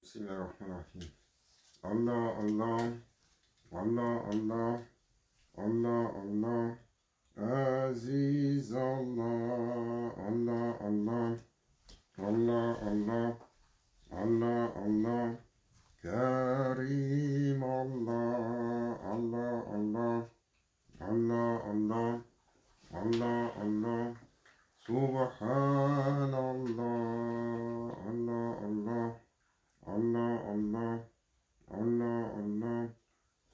Bismillahirrahmanirrahim. Allah, Allah, Allah, Allah, Allah, Allah, Aziz Allah, Allah, Allah, Allah, Allah, Allah, Allah, Karim Allah, Allah, Allah, Allah, Allah, Allah, Allah, Subhanallah, Allah, Allah, Allah, Allah, Allah, Allah,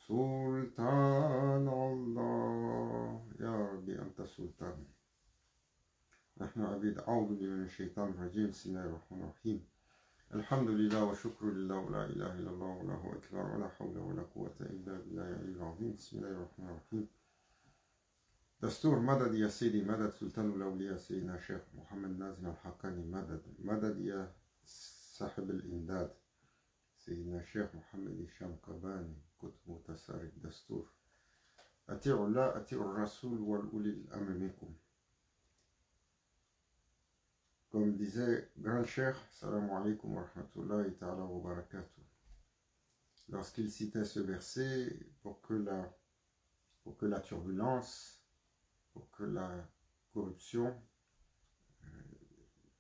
Sultan Allah, Ya Rabbi Anta Sultan. نحن عبيد أعوذ بالله من الشيطان الرجيم بسم الله الرحمن الرحيم الحمد لله وشكر لله ولا إله إلا الله وله أكبر ولا حول ولا قوة إلا بالله العلي العظيم بسم الله الرحمن الرحيم دستور مدد يا سيدي مدد سلطان الأولياء سيدنا الشيخ محمد نازم الحقاني مدد يا صاحب الإمداد سيدنا الشيخ محمد هشام قباني كتب متسارك دستور أطيعوا الله أطيعوا الرسول والأولي الأمر منكم. Comme disait Grand Cheikh, salam alaikum wa rahmatullahi ta'ala wa barakatuh, lorsqu'il citait ce verset pour que la turbulence, pour que la corruption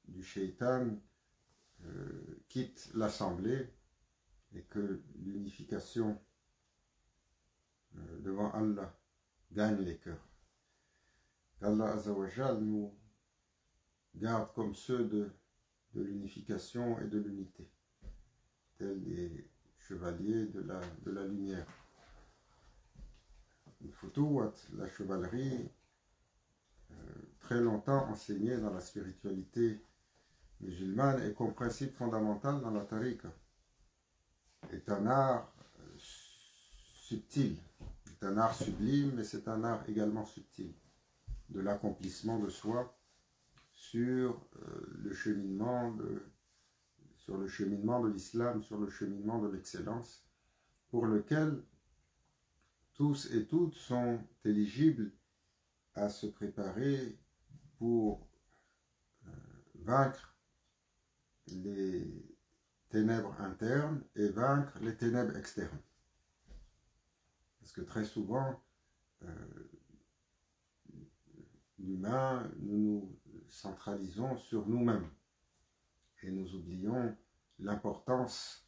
du shaitan quitte l'assemblée et que l'unification devant Allah gagne les cœurs. Qu'Allah Azza wa Jal nous garde comme ceux de l'unification et de l'unité, tels des chevaliers de la lumière. Il faut tout, la chevalerie, très longtemps enseignée dans la spiritualité musulmane et comme principe fondamental dans la tariqa, est un art subtil, est un art sublime, mais c'est un art également subtil de l'accomplissement de soi sur le cheminement de l'islam, sur le cheminement de l'excellence, pour lequel tous et toutes sont éligibles à se préparer pour vaincre les ténèbres internes et vaincre les ténèbres externes. Parce que très souvent, l'humain, nous centralisons sur nous-mêmes et nous oublions l'importance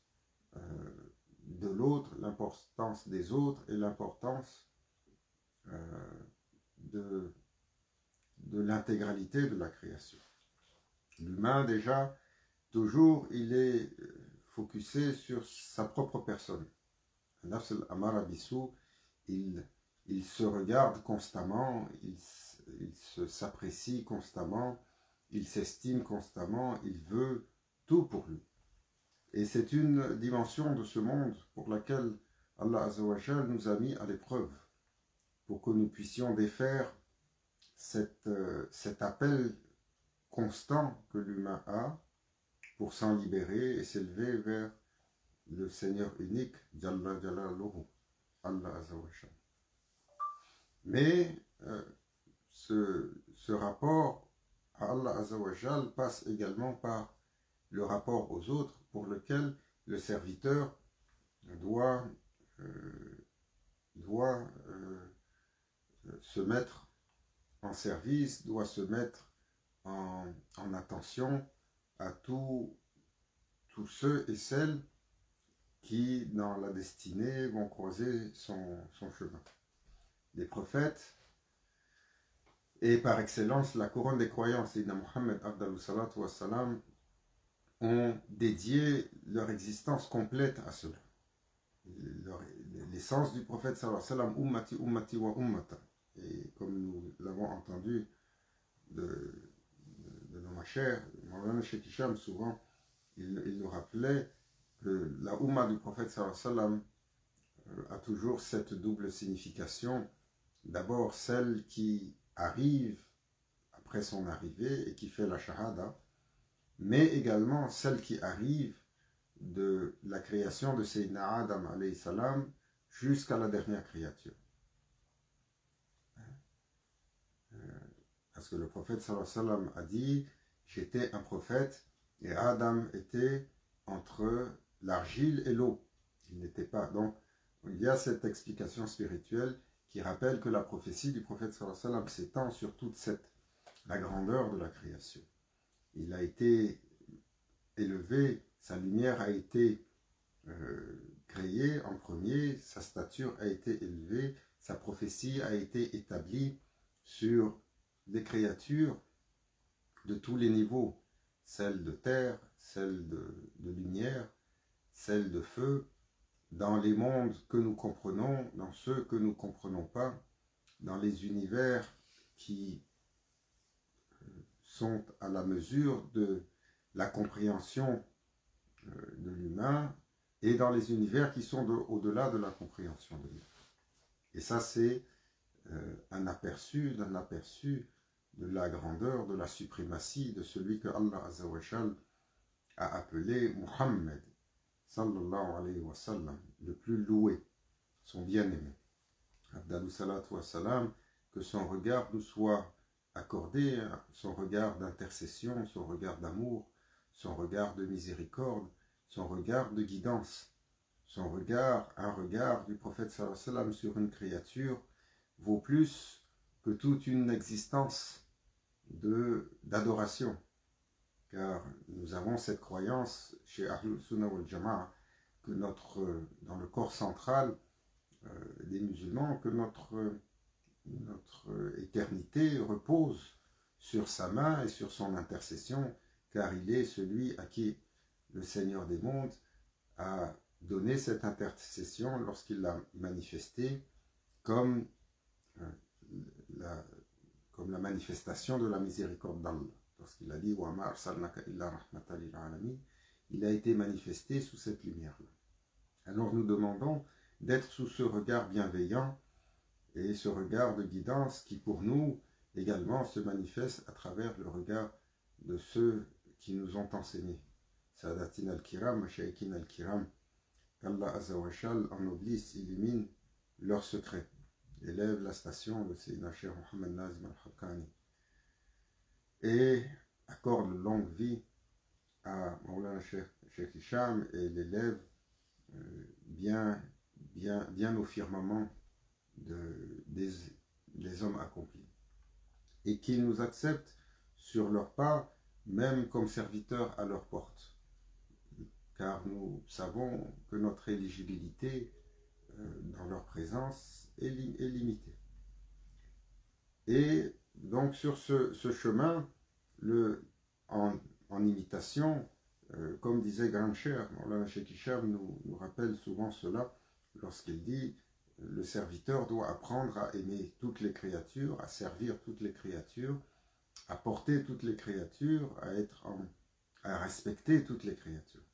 de l'autre, l'importance des autres et l'importance de l'intégralité de la création. L'humain déjà, toujours il est focusé sur sa propre personne. Nafs al-Amara Bissou, il se regarde constamment, il s'apprécie constamment, il s'estime constamment, il veut tout pour lui. Et c'est une dimension de ce monde pour laquelle Allah Azza wa Jal nous a mis à l'épreuve, pour que nous puissions défaire cet appel constant que l'humain a pour s'en libérer et s'élever vers le Seigneur unique, Jalla Jalaluhu, Allah Azza wa Jal. Mais ce rapport à Allah Azza wa Jal passe également par le rapport aux autres, pour lequel le serviteur doit se mettre en service, doit se mettre en attention à tous ceux et celles qui, dans la destinée, vont croiser son chemin. Les prophètes, et par excellence la couronne des croyants, Sayyidina Muhammad Abdallah Salatu Wassalam, ont dédié leur existence complète à cela. L'essence du prophète sallallahu alayhi wa sallam, ummati ummati wa ummata. Et comme nous l'avons entendu de nos machers, Mawlana Sheikh Hisham, souvent, il nous rappelait que la umma du prophète sallallahu alayhi wa sallam a toujours cette double signification. D'abord, celle qui arrive après son arrivée et qui fait la shahada, mais également celle qui arrive de la création de Sayyidina Adam alayhi salam jusqu'à la dernière créature. Parce que le prophète sallallahu alayhi wa sallam a dit: j'étais un prophète et Adam était entre l'argile et l'eau. Il n'était pas. Donc, il y a cette explication spirituelle qui rappelle que la prophétie du prophète sallallahu alayhi wa sallam s'étend sur toute la grandeur de la création. Il a été élevé, sa lumière a été créée en premier, sa stature a été élevée, sa prophétie a été établie sur des créatures de tous les niveaux, celles de terre, celles de lumière, celles de feu, dans les mondes que nous comprenons, dans ceux que nous ne comprenons pas, dans les univers qui sont à la mesure de la compréhension de l'humain, et dans les univers qui sont au-delà de la compréhension de l'humain. Et ça, c'est un aperçu de la grandeur, de la suprématie de celui que Allah Azza wa Jal a appelé Muhammad, sallallahu alayhi wa sallam, le plus loué, son bien-aimé. Abdallah salatu wa salam, que son regard nous soit accordé, son regard d'intercession, son regard d'amour, son regard de miséricorde, son regard de guidance, son regard, un regard du prophète sallallahu alayhi wa sallam sur une créature vaut plus que toute une existence d'adoration. Car nous avons cette croyance chez Ahlul Sunnah wal Jama'a que dans le corps central des musulmans, que notre éternité repose sur sa main et sur son intercession, car il est celui à qui le Seigneur des mondes a donné cette intercession lorsqu'il l'a manifestée comme la manifestation de la miséricorde d'Allah. Lorsqu'il a dit « Wa ma arsalnaka illa rahmatan lil alamin », il a été manifesté sous cette lumière-là. Alors nous demandons d'être sous ce regard bienveillant et ce regard de guidance qui pour nous également se manifeste à travers le regard de ceux qui nous ont enseigné. Sadatin al-Kiram, Mashaykin al-Kiram, qu'Allah Azza wa Jal ennoblisse, illumine leurs secrets. Élève la station de Sayyidina Cheikh Mohammed Nazim al-Haqqani et accorde longue vie à Maulana Cheikh Hicham et l'élève bien au firmament des hommes accomplis. Et qu'ils nous acceptent sur leur pas, même comme serviteurs à leur porte. Car nous savons que notre éligibilité dans leur présence est limitée. Et donc sur ce chemin, en imitation, comme disait Grand Cher, Maulana Cheikh Hicham nous rappelle souvent cela lorsqu'il dit « Le serviteur doit apprendre à aimer toutes les créatures, à servir toutes les créatures, à porter toutes les créatures, à respecter toutes les créatures. »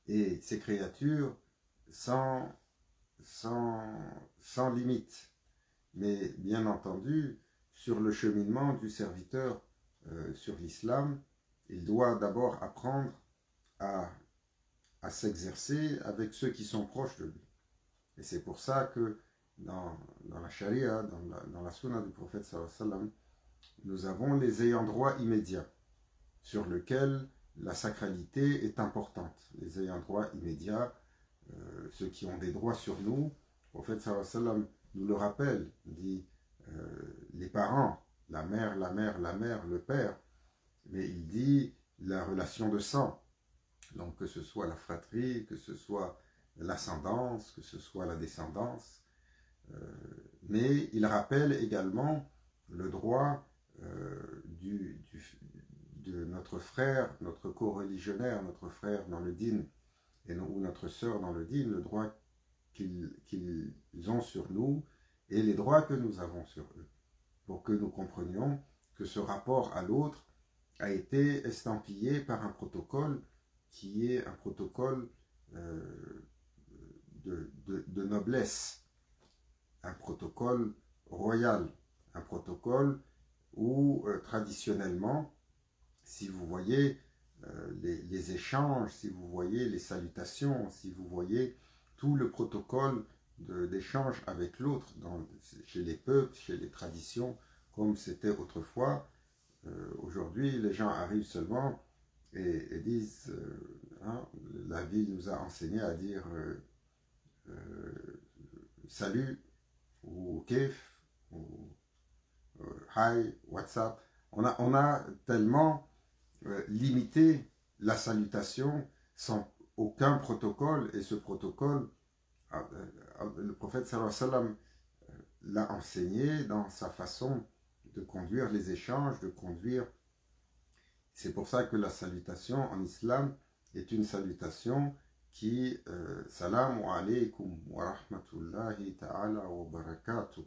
Et ces créatures sans limite, mais bien entendu, sur le cheminement du serviteur sur l'islam, il doit d'abord apprendre à s'exercer avec ceux qui sont proches de lui. Et c'est pour ça que dans la charia, dans la sunna du prophète sallallahu alayhi wa sallam, nous avons les ayants droit immédiats, sur lesquels la sacralité est importante. Les ayants droit immédiats, ceux qui ont des droits sur nous, le prophète sallallahu alayhi wa sallam nous le rappelle, dit les parents, la mère, le père, mais il dit la relation de sang, donc que ce soit la fratrie, que ce soit l'ascendance, que ce soit la descendance, mais il rappelle également le droit de notre frère, notre co-religionnaire, notre frère dans le dîn, ou notre sœur dans le dîn, le droit qu'ils ont sur nous et les droits que nous avons sur eux, pour que nous comprenions que ce rapport à l'autre a été estampillé par un protocole qui est un protocole de noblesse, un protocole royal, un protocole où traditionnellement, si vous voyez les échanges, si vous voyez les salutations, si vous voyez tout le protocole d'échange avec l'autre chez les peuples, chez les traditions, comme c'était autrefois, aujourd'hui les gens arrivent seulement et disent, hein, la vie nous a enseigné à dire salut ou kef ou hi, WhatsApp. On a tellement limité la salutation sans aucun protocole, et ce protocole, le prophète sallallahu alayhi wa sallam l'a enseigné dans sa façon de conduire les échanges, de conduire. C'est pour ça que la salutation en islam est une salutation qui Salamu alaykum wa rahmatullahi ta'ala wa barakatuh.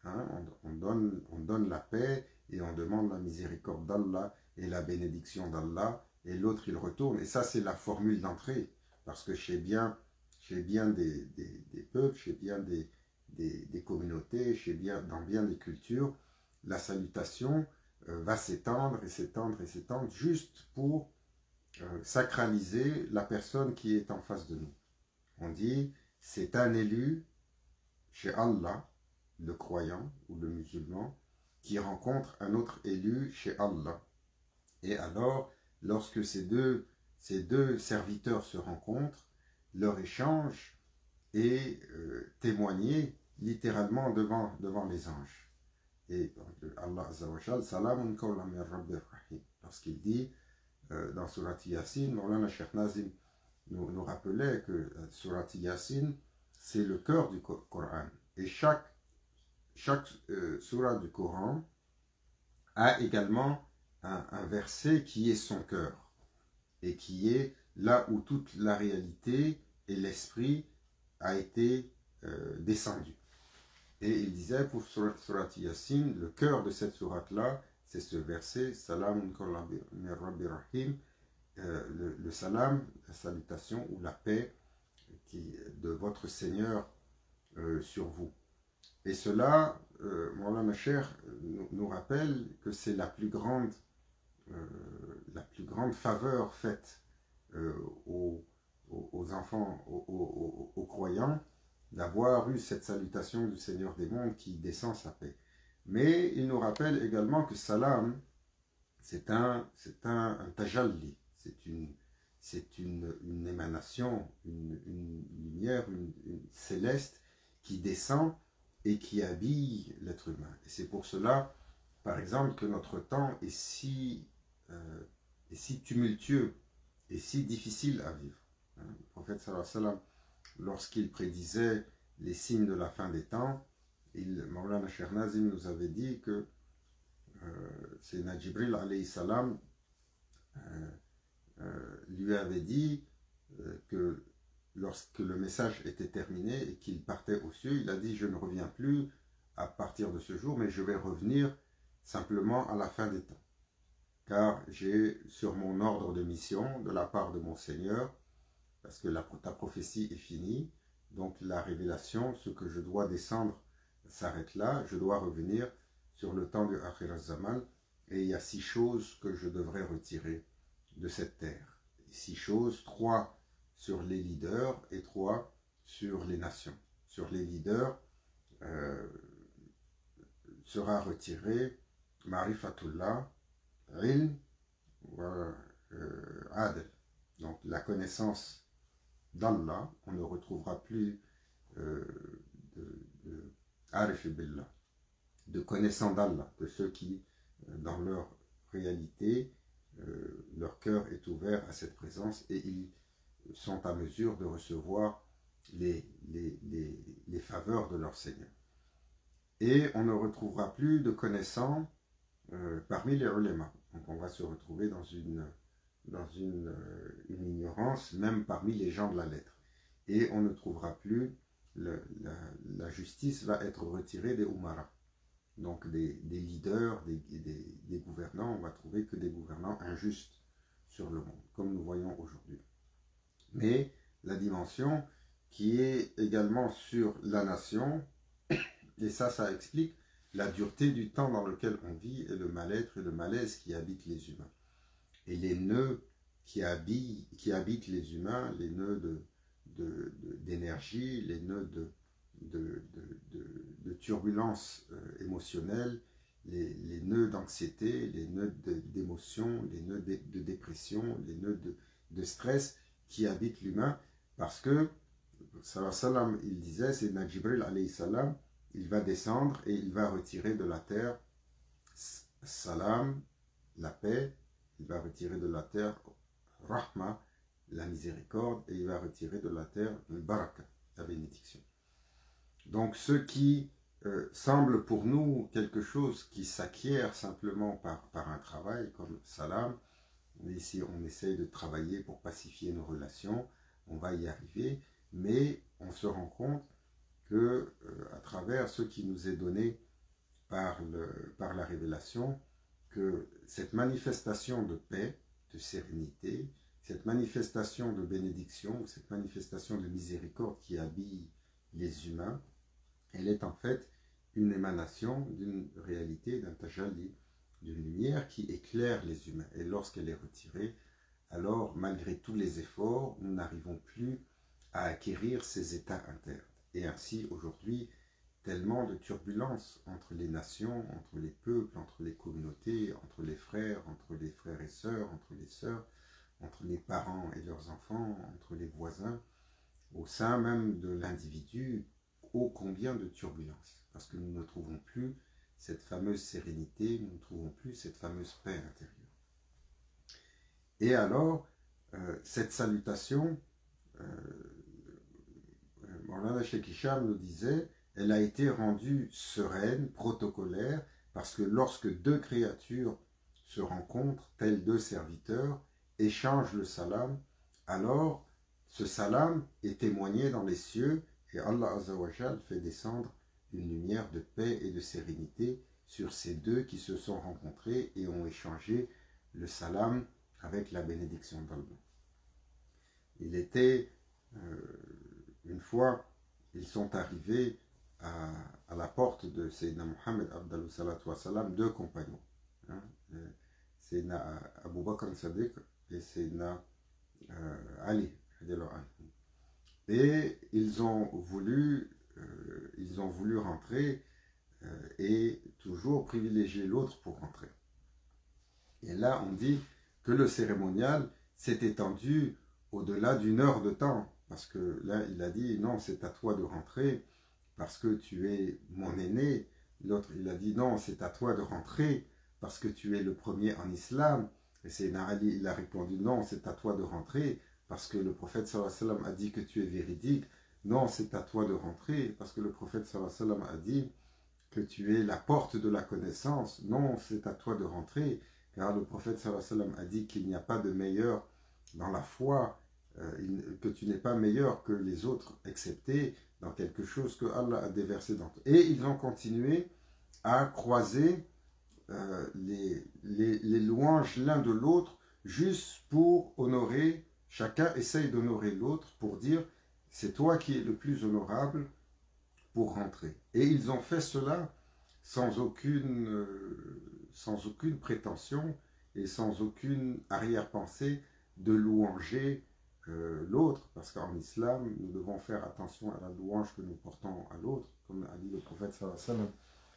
Hein, on donne la paix et on demande la miséricorde d'Allah et la bénédiction d'Allah, et l'autre il retourne. Et ça, c'est la formule d'entrée, parce que chez bien des peuples, chez bien des communautés, dans bien des cultures, la salutation va s'étendre et s'étendre et s'étendre juste pour sacraliser la personne qui est en face de nous. On dit, c'est un élu chez Allah, le croyant ou le musulman, qui rencontre un autre élu chez Allah. Et alors, lorsque ces deux serviteurs se rencontrent, leur échange est témoigné littéralement devant les anges. Et Allah Azza wa Jal, Salamun qawlan min Rabbir Rahim, lorsqu'il dit dans Surat Yasin, Maulana Cheikh Nazim nous rappelait que Surat Yasin, c'est le cœur du Coran. Et chaque surat du Coran a également un verset qui est son cœur, et qui est là où toute la réalité et l'esprit a été descendu. Et il disait pour Surat Yasin, le cœur de cette sourate-là, c'est ce verset, Salamun qawlan min Rabbir Rahim, le salam, la salutation ou la paix de votre Seigneur sur vous. Et cela, Maulana Cheikh nous rappelle que c'est la plus grande faveur faite aux enfants, aux croyants, d'avoir eu cette salutation du Seigneur des mondes qui descend sa paix. Mais il nous rappelle également que salam, c'est un tajalli, c'est une émanation, une lumière, une céleste qui descend et qui habille l'être humain. Et c'est pour cela, par exemple, que notre temps est si tumultueux et si difficile à vivre. Le prophète sallallahu alayhi wa sallam, lorsqu'il prédisait les signes de la fin des temps, Maulana Cheikh Nazim nous avait dit que Sayyidina Jibril alayhi salam lui avait dit que lorsque le message était terminé et qu'il partait aux cieux, il a dit: je ne reviens plus à partir de ce jour, mais je vais revenir simplement à la fin des temps, car j'ai sur mon ordre de mission de la part de mon Seigneur, parce que ta prophétie est finie, donc la révélation, ce que je dois descendre s'arrête là, je dois revenir sur le temps du Akhir al-Zaman, et il y a 6 choses que je devrais retirer de cette terre. 6 choses, 3 sur les leaders et 3 sur les nations. Sur les leaders sera retiré Marifatullah, Ilm, Adl. Donc la connaissance d'Allah, on ne retrouvera plus de Arif Billah, de connaissant d'Allah, de ceux qui, dans leur réalité, leur cœur est ouvert à cette présence et ils sont à mesure de recevoir les faveurs de leur Seigneur. Et on ne retrouvera plus de connaissants parmi les ulémas. Donc on va se retrouver dans une ignorance, même parmi les gens de la lettre. Et on ne trouvera plus, la justice va être retirée des Umara. Donc des leaders, des gouvernants, on va trouver que des gouvernants injustes sur le monde, comme nous voyons aujourd'hui. Mais la dimension qui est également sur la nation, et ça explique la dureté du temps dans lequel on vit et le mal-être et le malaise qui habitent les humains. Et les nœuds qui habitent les humains, les nœuds d'énergie, les nœuds de turbulence émotionnelle les nœuds d'anxiété, les nœuds d'émotion, les nœuds de dépression, les nœuds de stress qui habitent l'humain, parce que, sallam, il disait, c'est Jibril alayhi salam, il va descendre et il va retirer de la terre salam, la paix, il va retirer de la terre rahma, la miséricorde, et il va retirer de la terre le baraka, la bénédiction. Donc ce qui semble pour nous quelque chose qui s'acquiert simplement par un travail comme salam, ici on essaye de travailler pour pacifier nos relations, on va y arriver, mais on se rend compte que à travers ce qui nous est donné par la révélation, que cette manifestation de paix, de sérénité, cette manifestation de bénédiction, cette manifestation de miséricorde qui habille les humains, elle est en fait une émanation d'une réalité, d'un tajalli, d'une lumière qui éclaire les humains. Et lorsqu'elle est retirée, alors malgré tous les efforts, nous n'arrivons plus à acquérir ces états internes. Et ainsi, aujourd'hui, tellement de turbulences entre les nations, entre les peuples, entre les communautés, entre les frères et sœurs, entre les sœurs, entre les parents et leurs enfants, entre les voisins, au sein même de l'individu, ô combien de turbulences, parce que nous ne trouvons plus cette fameuse sérénité, nous ne trouvons plus cette fameuse paix intérieure. Et alors, cette salutation, Maulana Cheikh Hicham nous disait, elle a été rendue sereine, protocolaire, parce que lorsque deux créatures se rencontrent, tels deux serviteurs, échangent le salam, alors ce salam est témoigné dans les cieux et Allah Azza wa Jal fait descendre une lumière de paix et de sérénité sur ces deux qui se sont rencontrés et ont échangé le salam avec la bénédiction d'Allah. Il était, une fois, ils sont arrivés à la porte de Sayyidina Muhammad Abdallah salatu wa salam, deux compagnons, hein, Sayyidina Abu Bakr Sadiq et Sayyidina Ali. Et ils ont voulu rentrer et toujours privilégier l'autre pour rentrer. Et là, on dit que le cérémonial s'est étendu au-delà d'une heure de temps. Parce que là, il a dit, non, c'est à toi de rentrer parce que tu es mon aîné. L'autre, il a dit, non, c'est à toi de rentrer parce que tu es le premier en islam. Et Sayyidina Ali, il a répondu, non, c'est à toi de rentrer parce que le prophète sallallahu alayhi wa sallam a dit que tu es véridique. Non, c'est à toi de rentrer parce que le prophète sallallahu alayhi wa sallam a dit que tu es la porte de la connaissance. Non, c'est à toi de rentrer car le prophète sallallahu alayhi wa sallam a dit qu'il n'y a pas de meilleur dans la foi, que tu n'es pas meilleur que les autres, excepté dans quelque chose que Allah a déversé dans toi. Et ils ont continué à croiser les louanges l'un de l'autre, juste pour honorer, chacun essaye d'honorer l'autre, pour dire, c'est toi qui es le plus honorable pour rentrer. Et ils ont fait cela sans aucune prétention et sans aucune arrière-pensée de louanger l'autre, parce qu'en islam, nous devons faire attention à la louange que nous portons à l'autre, comme a dit le prophète sallallahu alayhi wa sallam,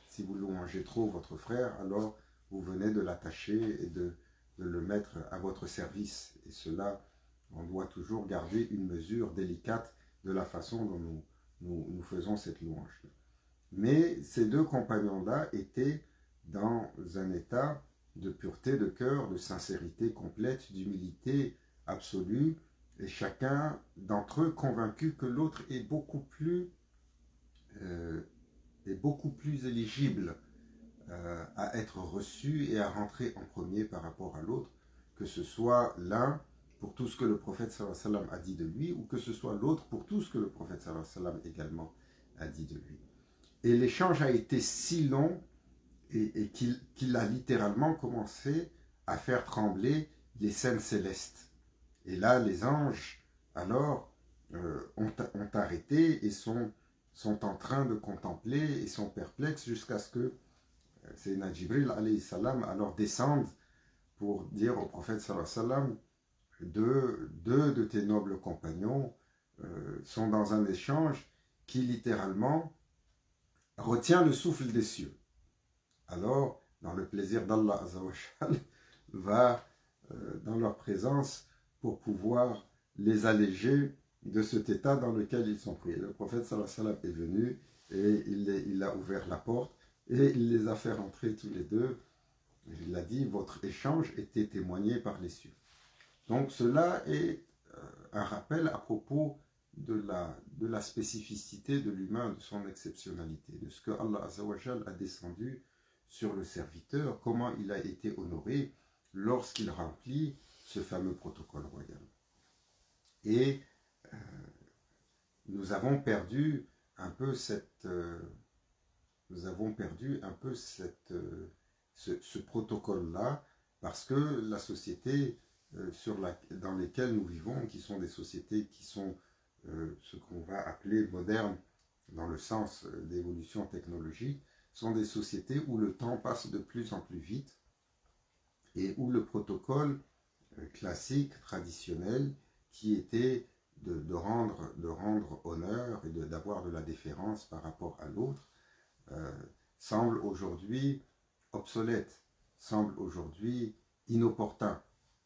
si vous louangez trop votre frère, alors vous venez de l'attacher et de le mettre à votre service. Et cela, on doit toujours garder une mesure délicate de la façon dont nous faisons cette louange. Mais ces deux compagnons-là étaient dans un état de pureté de cœur, de sincérité complète, d'humilité absolue, et chacun d'entre eux convaincu que l'autre est beaucoup plus éligible à être reçu et à rentrer en premier par rapport à l'autre, que ce soit l'un pour tout ce que le prophète sallallahu alayhi wa sallam a dit de lui, ou que ce soit l'autre pour tout ce que le prophète sallallahu alayhi wa sallam également a dit de lui. Et l'échange a été si long et qu'il a littéralement commencé à faire trembler les scènes célestes. Et là, les anges, alors, ont arrêté et sont en train de contempler et sont perplexes jusqu'à ce que Sayyidina Jibril, alayhi salam, alors descende pour dire au prophète, sallallahu alayhi wa sallam, deux de tes nobles compagnons sont dans un échange qui, littéralement, retient le souffle des cieux. alors dans le plaisir d'Allah Azzawajal va dans leur présence pour pouvoir les alléger de cet état dans lequel ils sont pris. Le prophète sallallahu alayhi wa sallam est venu et il a ouvert la porte et il les a fait rentrer tous les deux. Il a dit, votre échange était témoigné par les cieux. Donc cela est un rappel à propos de la spécificité de l'humain, de son exceptionnalité, de ce que Allah Azzawajal a descendu sur le serviteur, comment il a été honoré lorsqu'il remplit ce fameux protocole royal. Et nous avons perdu un peu ce protocole-là, parce que la société dans lesquelles nous vivons, qui sont des sociétés qui sont ce qu'on va appeler modernes, dans le sens d'évolution technologique, sont des sociétés où le temps passe de plus en plus vite et où le protocole classique, traditionnel, qui était de rendre honneur et d'avoir de la déférence par rapport à l'autre, semble aujourd'hui obsolète, semble aujourd'hui inopportun.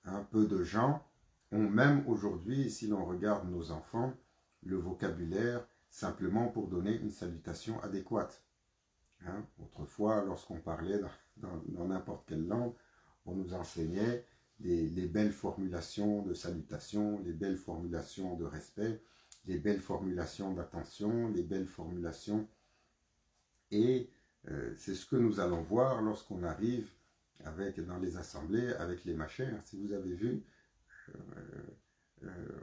Un peu de gens ont même aujourd'hui, si l'on regarde nos enfants, le vocabulaire simplement pour donner une salutation adéquate. Autrefois, lorsqu'on parlait dans n'importe quelle langue, on nous enseignait les belles formulations de salutation, les belles formulations de respect, les belles formulations d'attention, les belles formulations. Et c'est ce que nous allons voir lorsqu'on arrive dans les assemblées avec les machères. Si vous avez vu,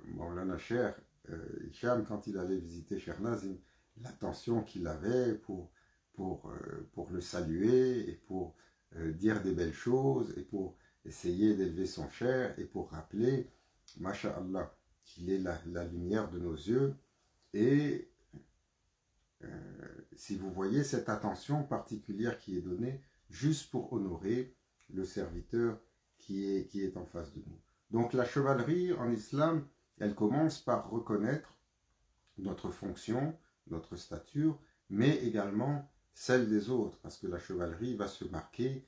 Maulana Cheikh Hicham, quand il allait visiter Cheikh Nazim, l'attention qu'il avait pour le saluer et pour dire des belles choses et pour essayer d'élever son cher et pour rappeler, Masha'Allah, qu'il est la lumière de nos yeux. Et si vous voyez cette attention particulière qui est donnée juste pour honorer le serviteur qui est en face de nous. Donc la chevalerie en islam, elle commence par reconnaître notre fonction, notre stature, mais également celle des autres, parce que la chevalerie va se marquer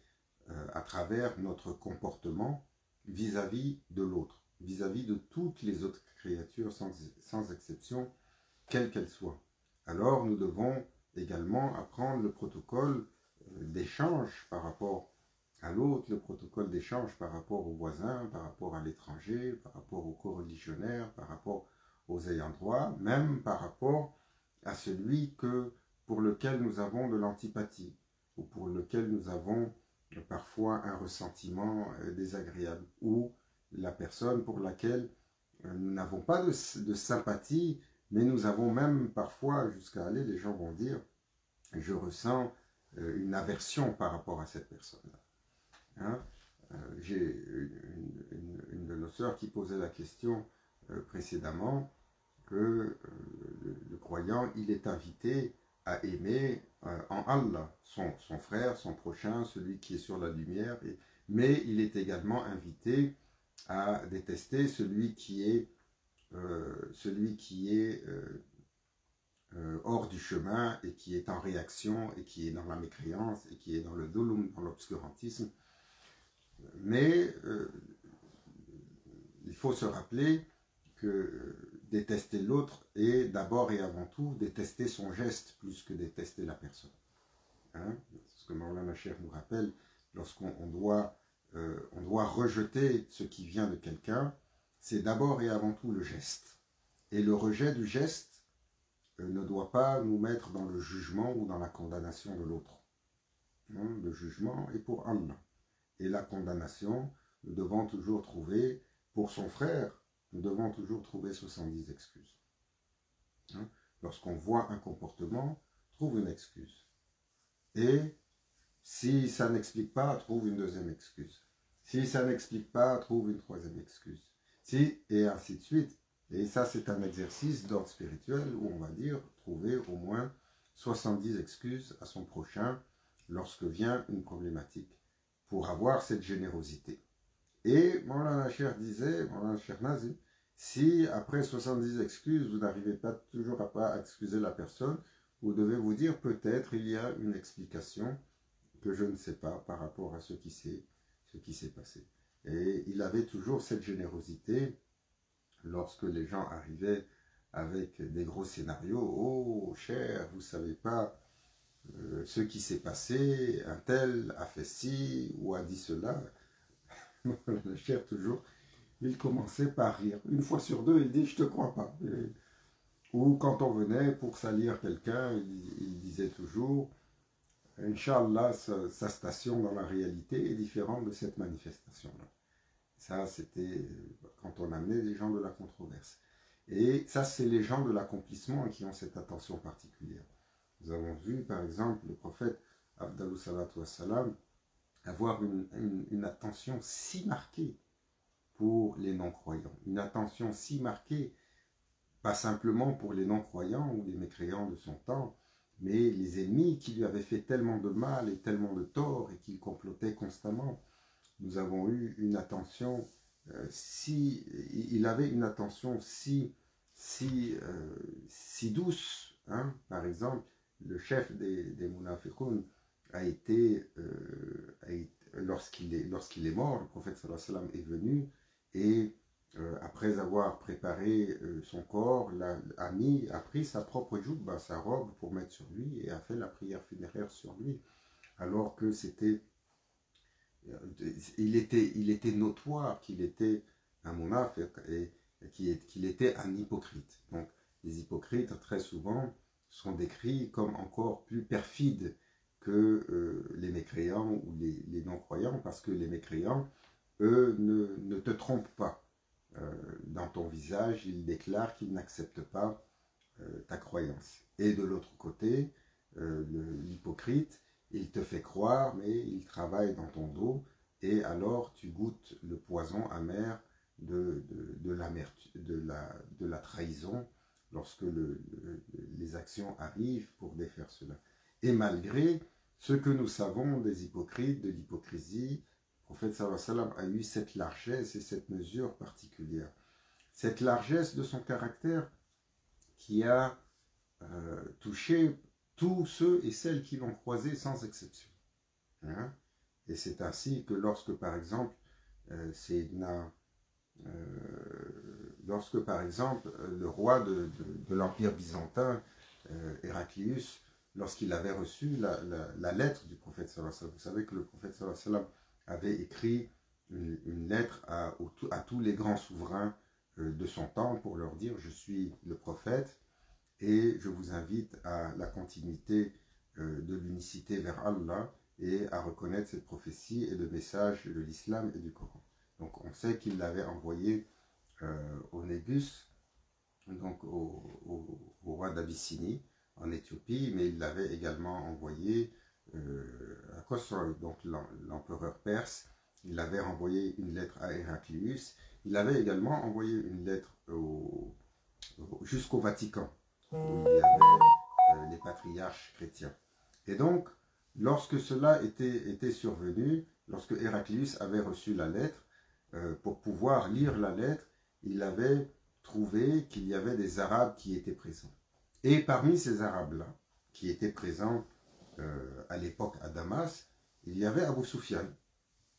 à travers notre comportement vis-à-vis de l'autre, vis-à-vis de toutes les autres créatures sans exception, quelles qu'elles soient. Alors nous devons également apprendre le protocole d'échange par rapport à l'autre, le protocole d'échange par rapport aux voisins, par rapport à l'étranger, par rapport aux coreligionnaires, par rapport aux ayants droit, même par rapport à celui pour lequel nous avons de l'antipathie, ou pour lequel nous avons parfois un ressentiment désagréable, ou la personne pour laquelle nous n'avons pas de sympathie, mais nous avons même parfois, jusqu'à aller, les gens vont dire, je ressens une aversion par rapport à cette personne-là. J'ai une de nos sœurs qui posait la question précédemment, que le croyant, il est invité à aimer en Allah son frère, son prochain, celui qui est sur la lumière, mais il est également invité à détester celui qui est hors du chemin et qui est en réaction et qui est dans la mécréance et qui est dans le dhulm, dans l'obscurantisme. Mais il faut se rappeler que détester l'autre est d'abord et avant tout détester son geste plus que détester la personne. C'est ce que Maulana Cheikh nous rappelle, lorsqu'on doit rejeter ce qui vient de quelqu'un, c'est d'abord et avant tout le geste. Et le rejet du geste ne doit pas nous mettre dans le jugement ou dans la condamnation de l'autre. Le jugement est pour Allah. Et la condamnation, nous devons toujours trouver, pour son frère, nous devons toujours trouver 70 excuses. Lorsqu'on voit un comportement, trouve une excuse. Et si ça n'explique pas, trouve une deuxième excuse. Si ça n'explique pas, trouve une troisième excuse. Et ainsi de suite. Et ça, c'est un exercice d'ordre spirituel où on va dire trouver au moins 70 excuses à son prochain lorsque vient une problématique pour avoir cette générosité. Et Maulana Cheikh disait, Maulana Cheikh Nazim, si après 70 excuses, vous n'arrivez pas toujours à excuser la personne, vous devez vous dire peut-être il y a une explication que je ne sais pas par rapport à ce qui s'est passé. Et il avait toujours cette générosité lorsque les gens arrivaient avec des gros scénarios. Oh, cher, vous ne savez pas ce qui s'est passé, un tel a fait ci ou a dit cela. Le cher, toujours, il commençait par rire. Une fois sur deux, il dit, je ne te crois pas. Ou quand on venait pour salir quelqu'un, il disait toujours, Inch'Allah, sa station dans la réalité est différente de cette manifestation-là. Ça, c'était quand on amenait des gens de la controverse. Et ça, c'est les gens de l'accomplissement qui ont cette attention particulière. Nous avons vu, par exemple, le prophète, Abdallah salatu wassalam, avoir une attention si marquée pour les non-croyants. Une attention si marquée, pas simplement pour les non-croyants ou les mécréants de son temps, mais les ennemis qui lui avaient fait tellement de mal et tellement de tort et qui complotaient constamment. Nous avons eu une attention il avait une attention si douce. Hein. Par exemple, le chef des Munafiqun a été, lorsqu'il est mort, le prophète sallallahu alayhi wa sallam est venu et après avoir préparé son corps, a pris sa propre joubba, sa robe pour mettre sur lui et a fait la prière funéraire sur lui, alors que il était notoire qu'il était un munafiq et qu'il était un hypocrite. Donc les hypocrites très souvent sont décrits comme encore plus perfides que les mécréants ou les non-croyants, parce que les mécréants, eux, ne te trompent pas. Dans ton visage, ils déclarent qu'ils n'acceptent pas ta croyance. Et de l'autre côté, l'hypocrite, il te fait croire, mais il travaille dans ton dos, et alors tu goûtes le poison amer de la trahison lorsque les actions arrivent pour défaire cela. Et malgré ce que nous savons des hypocrites, de l'hypocrisie, le prophète sallallahu alayhi wa sallam a eu cette largesse et cette mesure particulière. Cette largesse de son caractère qui a touché tous ceux et celles qui l'ont croisé sans exception. Hein? Et c'est ainsi que lorsque, par exemple, le roi de l'Empire byzantin, Héraclius, lorsqu'il avait reçu la lettre du prophète sallallahu alayhi wa sallam, vous savez que le prophète sallallahu alayhi wa sallam avait écrit une lettre à tous les grands souverains de son temps pour leur dire « Je suis le prophète et je vous invite à la continuité de l'unicité vers Allah et à reconnaître cette prophétie et le message de l'islam et du Coran. » Donc on sait qu'il l'avait envoyé au Négus, donc au roi d'Abyssinie en Éthiopie, mais il l'avait également envoyé à Khosrow, donc l'empereur perse. Il avait envoyé une lettre à Héraclius. Il avait également envoyé une lettre jusqu'au Vatican, où il y avait les patriarches chrétiens. Et donc, lorsque cela était survenu, lorsque Héraclius avait reçu la lettre, pour pouvoir lire la lettre, il avait trouvé qu'il y avait des Arabes qui étaient présents. Et parmi ces Arabes-là, qui étaient présents à l'époque à Damas, il y avait Abu Sufyan,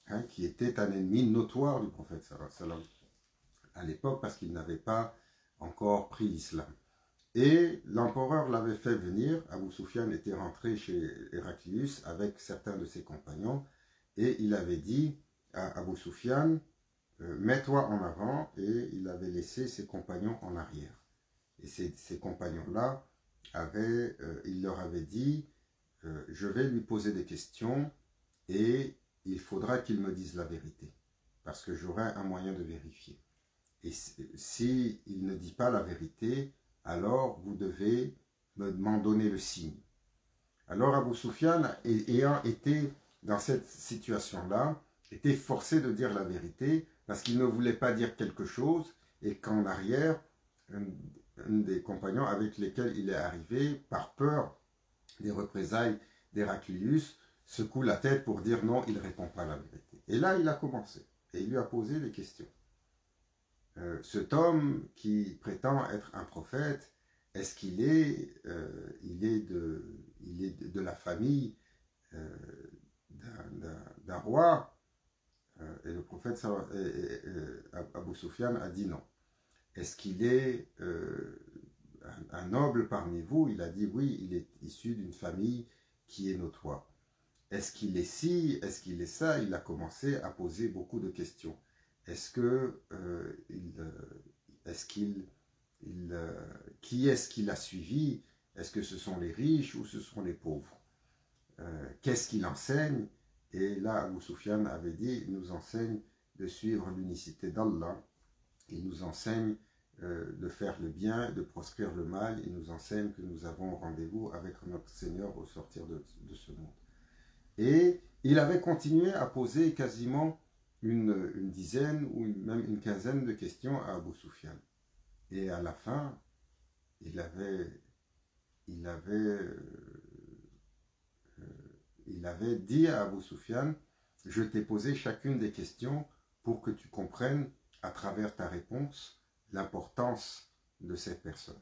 hein, qui était un ennemi notoire du prophète sallallahu alayhi wa sallam à l'époque, parce qu'il n'avait pas encore pris l'islam. Et l'empereur l'avait fait venir. Abu Sufyan était rentré chez Héraclius avec certains de ses compagnons, et il avait dit à Abu Sufyan, mets-toi en avant, et il avait laissé ses compagnons en arrière. Et ces compagnons-là, il leur avait dit, je vais lui poser des questions, et il faudra qu'il me dise la vérité, parce que j'aurai un moyen de vérifier. Et s'il ne dit pas la vérité, alors vous devez m'en donner le signe. Alors Abu Sufyan, ayant été dans cette situation-là, était forcé de dire la vérité, parce qu'il ne voulait pas dire quelque chose, et qu'en arrière, un des compagnons avec lesquels il est arrivé, par peur des représailles d'Héraclius, secoue la tête pour dire non, il ne répond pas la vérité. Et là, il a commencé, et il lui a posé des questions. Cet homme qui prétend être un prophète, est-ce qu'il est de la famille d'un roi, et le prophète Abu Sufyan a dit non. Est-ce qu'il est un noble parmi vous? Il a dit oui, il est issu d'une famille qui est notoire. Est-ce qu'il est ci? Est-ce qu'il est ça? Il a commencé à poser beaucoup de questions. Est-ce que qui est-ce qu'il a suivi? Est-ce que ce sont les riches ou ce sont les pauvres? Qu'est-ce qu'il enseigne? Et là, Abu Sufyan avait dit, il nous enseigne de suivre l'unicité d'Allah, il nous enseigne de faire le bien, de proscrire le mal, il nous enseigne que nous avons rendez-vous avec notre Seigneur au sortir de ce monde. Et il avait continué à poser quasiment une dizaine ou même une quinzaine de questions à Abu Sufyan. Et à la fin, il avait dit à Abu Sufyan, je t'ai posé chacune des questions pour que tu comprennes à travers ta réponse l'importance de cette personne.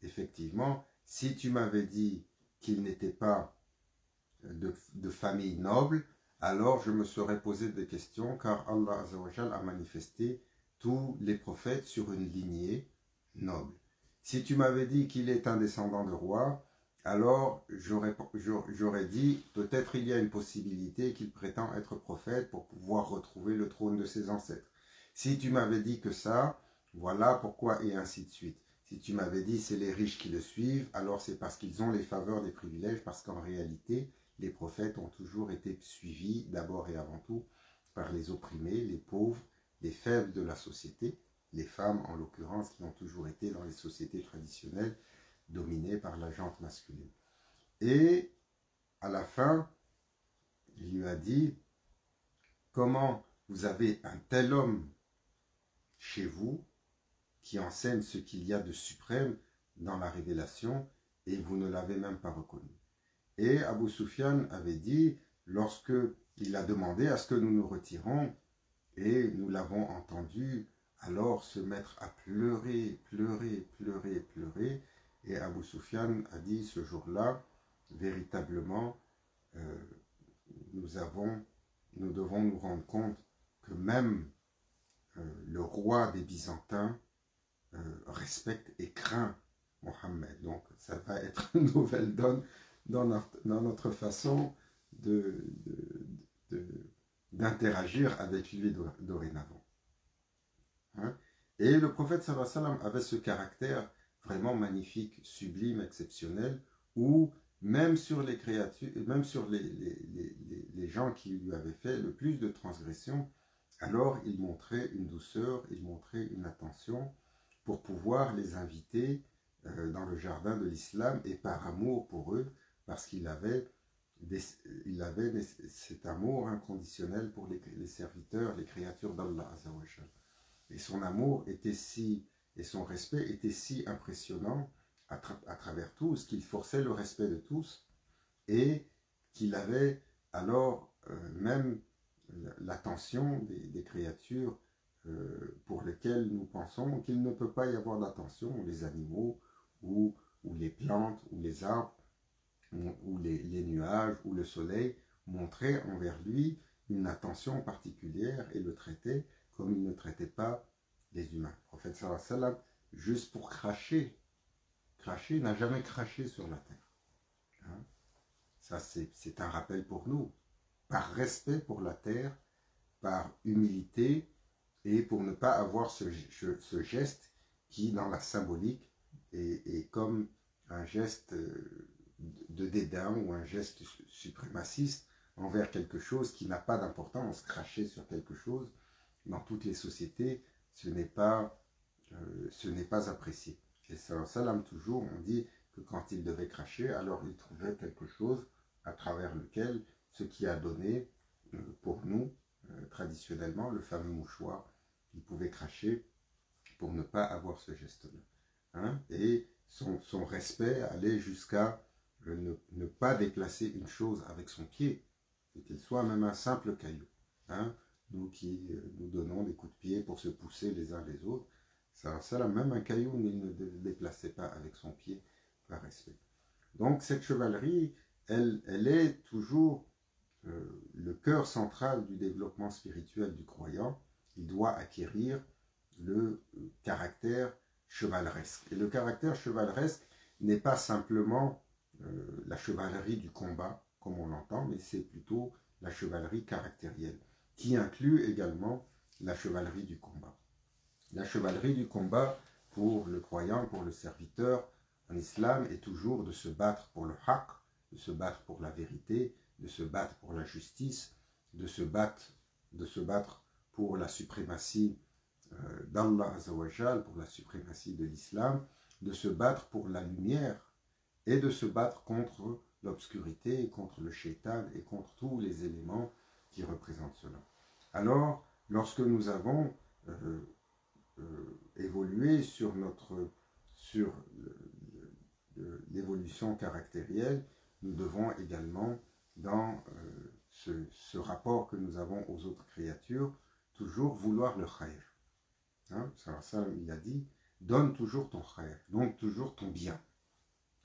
Effectivement, si tu m'avais dit qu'il n'était pas de famille noble, alors je me serais posé des questions, car Allah Azzawajal a manifesté tous les prophètes sur une lignée noble. Si tu m'avais dit qu'il est un descendant de roi, alors j'aurais dit, peut-être il y a une possibilité qu'il prétend être prophète pour pouvoir retrouver le trône de ses ancêtres. Si tu m'avais dit que ça, voilà pourquoi, et ainsi de suite. Si tu m'avais dit c'est les riches qui le suivent, alors c'est parce qu'ils ont les faveurs des privilèges, parce qu'en réalité, les prophètes ont toujours été suivis d'abord et avant tout par les opprimés, les pauvres, les faibles de la société, les femmes en l'occurrence qui ont toujours été dans les sociétés traditionnelles dominées par la gente masculine. Et à la fin, il lui a dit, comment vous avez un tel homme chez vous qui enseigne ce qu'il y a de suprême dans la révélation et vous ne l'avez même pas reconnu. Et Abu Sufyan avait dit, lorsque il a demandé à ce que nous nous retirons, et nous l'avons entendu alors se mettre à pleurer, pleurer, pleurer, pleurer, et Abu Sufyan a dit ce jour-là, véritablement, nous devons nous rendre compte que même le roi des Byzantins respecte et craint Mohammed. Donc ça va être une nouvelle donne dans notre façon d'interagir avec lui dorénavant. Hein? Et le prophète sallallahu alayhi wa sallam avait ce caractère vraiment magnifique, sublime, exceptionnel, où même sur les créatures, même sur les gens qui lui avaient fait le plus de transgressions, alors il montrait une douceur, il montrait une attention pour pouvoir les inviter dans le jardin de l'islam et par amour pour eux, parce qu'il avait cet amour inconditionnel pour les serviteurs, les créatures d'Allah Azzawajal. Et son amour était et son respect était si impressionnant à travers tous, qu'il forçait le respect de tous, et qu'il avait alors même l'attention des créatures pour lesquelles nous pensons qu'il ne peut pas y avoir d'attention, les animaux, ou les plantes, ou les arbres, ou les nuages, ou le soleil, montraient envers lui une attention particulière et le traitaient comme il ne traitait pas les humains. Le prophète sallallahu alayhi wa sallam, juste pour cracher, n'a jamais craché sur la terre. Hein? Ça, c'est un rappel pour nous. Par respect pour la terre, par humilité, et pour ne pas avoir ce geste qui, dans la symbolique, est comme un geste de dédain ou un geste suprémaciste envers quelque chose qui n'a pas d'importance. Cracher sur quelque chose, dans toutes les sociétés, ce n'est pas apprécié. Et sallam, toujours, on dit que quand il devait cracher, alors il trouvait quelque chose à travers lequel, ce qui a donné, pour nous, traditionnellement, le fameux mouchoir, il pouvait cracher pour ne pas avoir ce geste-là. Hein? Et son respect allait jusqu'à ne pas déplacer une chose avec son pied, qu'il soit même un simple caillou. Hein? Nous qui nous donnons des coups de pied pour se pousser les uns les autres, ça même un caillou, il ne déplaçait pas avec son pied par respect. Donc cette chevalerie, elle est toujours le cœur central du développement spirituel du croyant, il doit acquérir le caractère chevaleresque. Et le caractère chevaleresque n'est pas simplement la chevalerie du combat, comme on l'entend, mais c'est plutôt la chevalerie caractérielle, qui inclut également la chevalerie du combat. La chevalerie du combat, pour le croyant, pour le serviteur en islam, est toujours de se battre pour le haqq, de se battre pour la vérité, de se battre pour la justice, de se battre pour la suprématie d'Allah Azzawajal, pour la suprématie de l'islam, de se battre pour la lumière et de se battre contre l'obscurité, contre le shaitan et contre tous les éléments qui représentent cela. Alors, lorsque nous avons évolué sur l'évolution caractérielle, nous devons également, dans ce rapport que nous avons aux autres créatures, toujours vouloir le khayr. Hein, ça, il a dit, donne toujours ton khayr, donc toujours ton bien,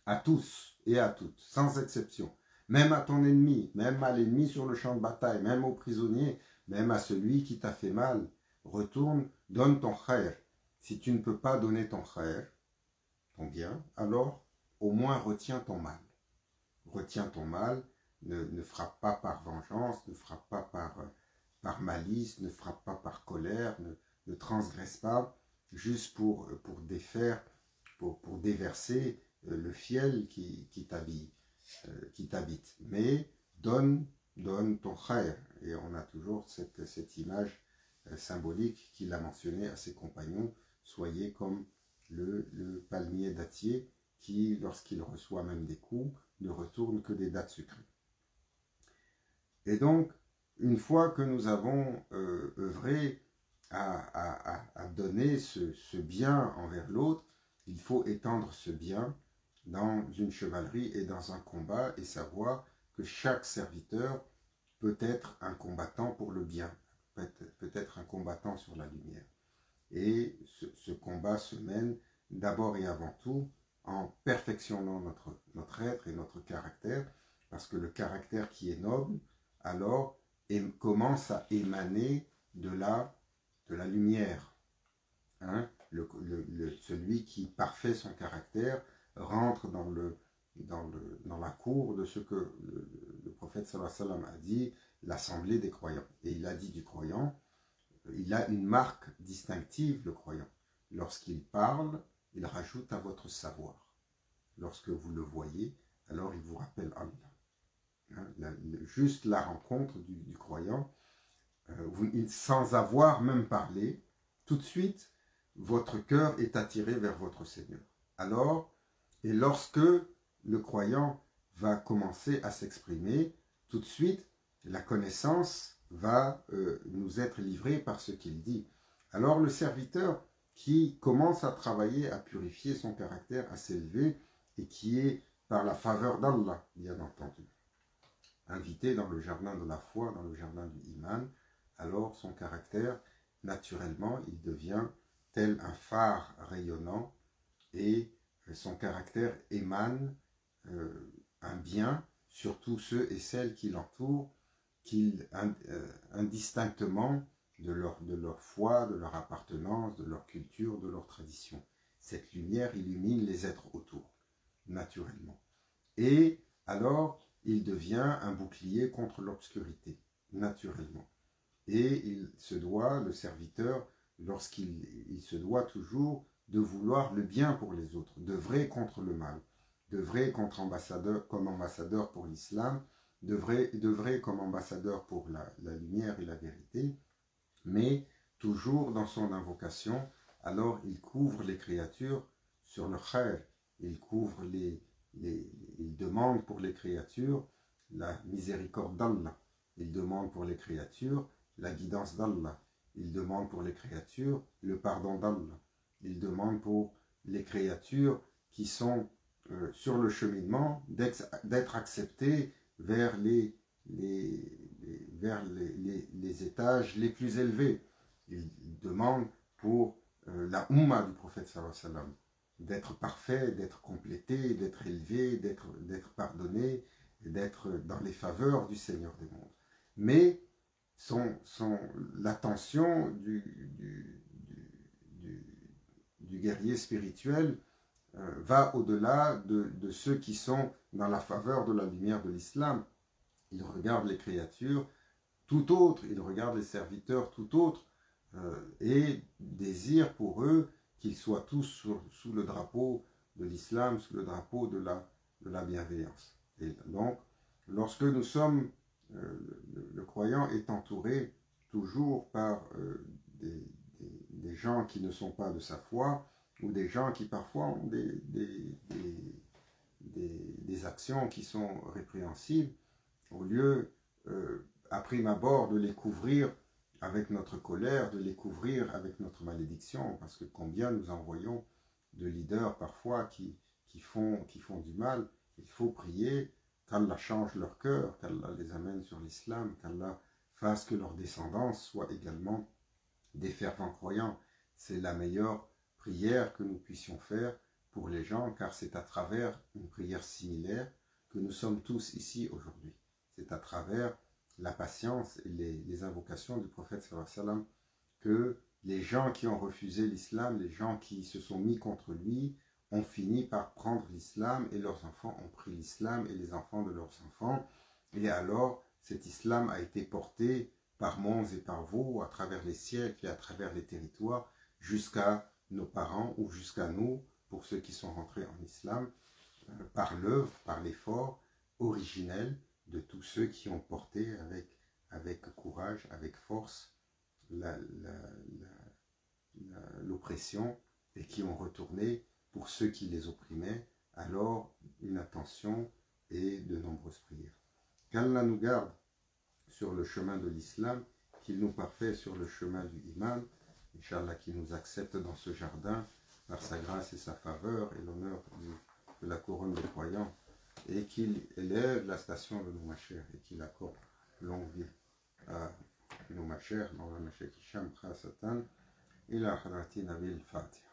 à tous et à toutes, sans exception, même à ton ennemi, même à l'ennemi sur le champ de bataille, même au prisonnier, même à celui qui t'a fait mal, retourne, donne ton khayr. Si tu ne peux pas donner ton khayr, ton bien, alors au moins retiens ton mal. Retiens ton mal, ne frappe pas par vengeance, ne frappe pas par malice, ne frappe pas par colère, ne transgresse pas, juste pour défaire, pour déverser le fiel qui t'habite. Mais donne ton khayr. Et on a toujours cette image symbolique qu'il a mentionné à ses compagnons, soyez comme le palmier dattier qui, lorsqu'il reçoit même des coups, ne retourne que des dattes sucrées. Et donc, une fois que nous avons œuvré à donner ce bien envers l'autre, il faut étendre ce bien dans une chevalerie et dans un combat et savoir que chaque serviteur peut être un combattant pour le bien, peut être un combattant sur la lumière. Et ce combat se mène d'abord et avant tout en perfectionnant notre être et notre caractère, parce que le caractère qui est noble, alors, commence à émaner de la lumière. Hein? Celui qui parfait son caractère rentre dans la cour de ce que le prophète sallallahu alayhi wa sallam a dit, l'assemblée des croyants. Et il a dit du croyant, il a une marque distinctive, le croyant. Lorsqu'il parle, il rajoute à votre savoir. Lorsque vous le voyez, alors il vous rappelle Allah. Hein, juste la rencontre du croyant, sans avoir même parlé, tout de suite, votre cœur est attiré vers votre Seigneur. Alors, et lorsque le croyant va commencer à s'exprimer, tout de suite, la connaissance va nous être livrée par ce qu'il dit. Alors le serviteur qui commence à travailler, à purifier son caractère, à s'élever, et qui est par la faveur d'Allah, bien entendu, invité dans le jardin de la foi, dans le jardin du iman, alors son caractère, naturellement, il devient tel un phare rayonnant, et son caractère émane un bien sur tous ceux et celles qui l'entourent, indistinctement de leur foi, de leur appartenance, de leur culture, de leur tradition. Cette lumière illumine les êtres autour, naturellement. Et alors, il devient un bouclier contre l'obscurité, naturellement. Et le serviteur, lorsqu'il se doit toujours de vouloir le bien pour les autres, d'œuvrer contre le mal, d'œuvrer comme ambassadeur pour l'islam, d'œuvrer comme ambassadeur pour la lumière et la vérité, mais toujours dans son invocation, alors il couvre les créatures sur le khayr, il couvre il demande pour les créatures la miséricorde d'Allah, il demande pour les créatures la guidance d'Allah, il demande pour les créatures le pardon d'Allah, il demande pour les créatures qui sont sur le cheminement d'être acceptées vers les étages les plus élevés. Il demande pour la Ummah du prophète sallallahu alayhi wa sallam d'être parfait, d'être complété, d'être élevé, d'être pardonné, et d'être dans les faveurs du Seigneur des mondes. Mais l'attention du guerrier spirituel va au-delà de ceux qui sont dans la faveur de la lumière de l'islam. Il regarde les créatures tout autres, il regarde les serviteurs tout autres, et désire pour eux qu'ils soient tous sous le drapeau de l'islam, sous le drapeau de la bienveillance. Et donc, lorsque nous sommes, le croyant est entouré toujours par des gens qui ne sont pas de sa foi, ou des gens qui parfois ont des actions qui sont répréhensibles, au lieu, à prime abord, de les couvrir avec notre colère, de les couvrir avec notre malédiction, parce que combien nous envoyons de leaders parfois qui font du mal. Il faut prier qu'Allah change leur cœur, qu'Allah les amène sur l'islam, qu'Allah fasse que leur descendance soit également des fervents croyants. C'est la meilleure prière que nous puissions faire pour les gens, car c'est à travers une prière similaire que nous sommes tous ici aujourd'hui. C'est à travers la patience et les invocations du prophète sallallahu alayhi wa sallam que les gens qui ont refusé l'islam, les gens qui se sont mis contre lui, ont fini par prendre l'islam, et leurs enfants ont pris l'islam, et les enfants de leurs enfants. Et alors, cet islam a été porté par monts et par veaux, à travers les siècles et à travers les territoires, jusqu'à nos parents ou jusqu'à nous, pour ceux qui sont rentrés en islam, par l'œuvre, par l'effort originel de tous ceux qui ont porté avec courage, avec force, l'oppression, et qui ont retourné, pour ceux qui les opprimaient, alors une attention et de nombreuses prières. Qu'Allah nous garde sur le chemin de l'islam, qu'il nous parfait sur le chemin du iman, Inch'Allah, qu'il nous accepte dans ce jardin par sa grâce et sa faveur et l'honneur de la couronne des croyants, et qu'il élève la station de nos machères et qu'il accorde longue vie à nos machères, dans la machère Hisham Khasatan, ila hadrati Nabil Fatiha.